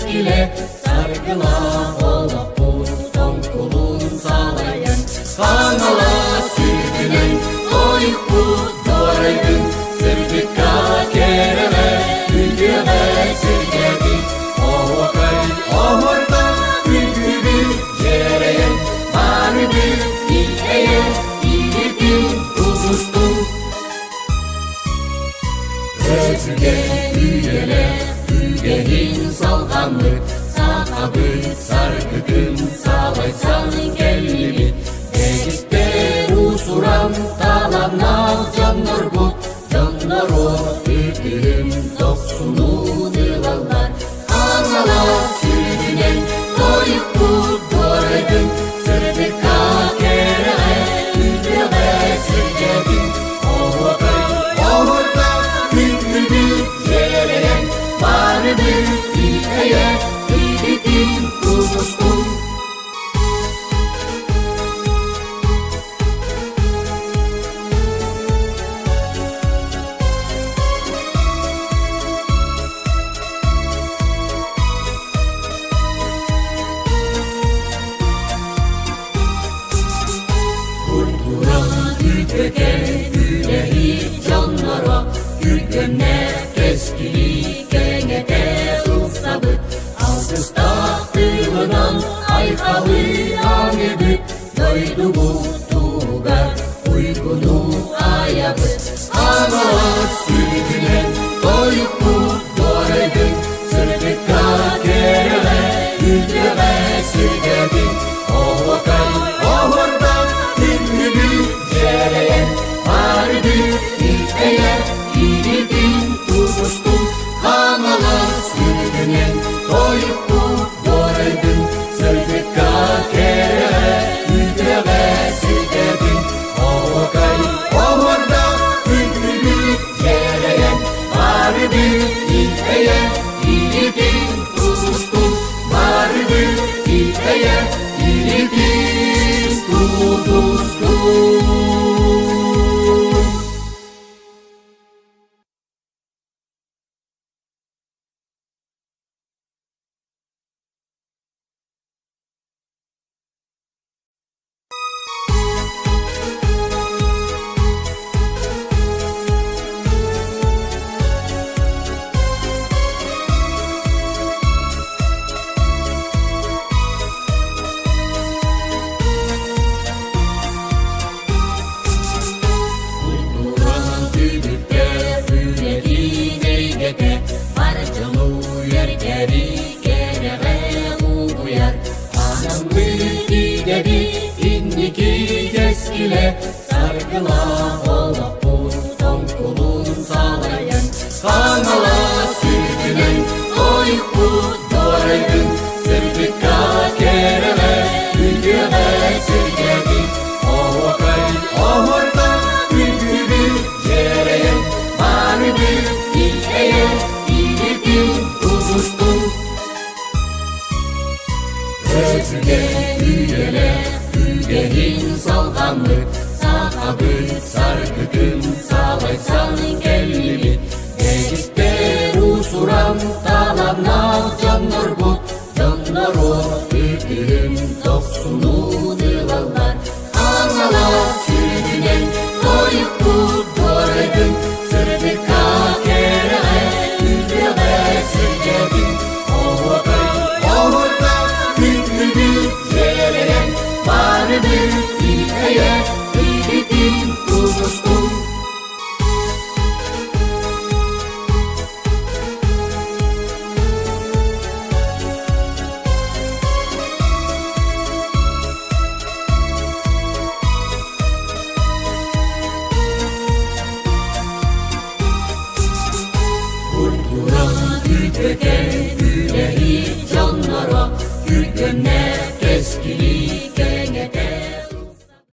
keskile, sargıla olup ton kulun sağlayın. Kanala sürdünen oyuku doğraydın, sırtıka kerele, ülgüle sirgedin. O vakay, o horda, ülgüdü cereyen, vardı ileye, iyiydin, uzustun. Özüge, üyele, ügehin salganlık, sakabı, sargıdın, sağlaysan kellimi. Dedikte usuram, talanal canlar bu, canlar o, üdürüm, doksunun yılanlar. Anala sürdünen, doyup bu doğraydın, sırtıka kerele, üdüle sirgedin. O vakay, o horda, ülgüdü cereyen, vardı ileye, iyiydin, uzustun. Ülehi canlara, ülgönne keskili, kengete ılsabı. Alkısta kıyıdan aykalı anebü, doydu bu tuğgar, uygunu ayabı. Anala sürdünen, doyup bu doğraydın, sırtıka kerele, ülgüle sirgedin. O vakay, o horda, ülgüdü cereyen, vardı ileye, iyiydin, uzustun. Kanala sürdünen, doyup bu doğraydın, sırtıka kerele, ülgüle sirgedin. O vakay, o horda, ülgüdü cereyen, vardı ileye, iyiydin, uzustun. Vardı ileye, iyiydin, uzustun. Sargıla olup ton kulun sağlayan. Kanala sürdünen, doyup bu doğraydın, sırtıka kerele, ülgüle sirgedin. O vakay, o horda, ülgüdü cereyen, vardı ileye, iyiydin, uzustun. Özüge, üyele, ügehin salganlık, sakabı, sargıdın, sağlaysan kellimi. Dedikte usuram, talanal canlar bu, canlar o, üdürüm, doksunun yılanlar. Anala sürdünen, doyup bu doğraydın, sırtıka kerele, ülgüle sirgedin. O vakay, o horda, ülgüdü cereyen, vardı ileye, iyiydin, uzustun. Kurturan ülehi canlara, ülgönne keskili,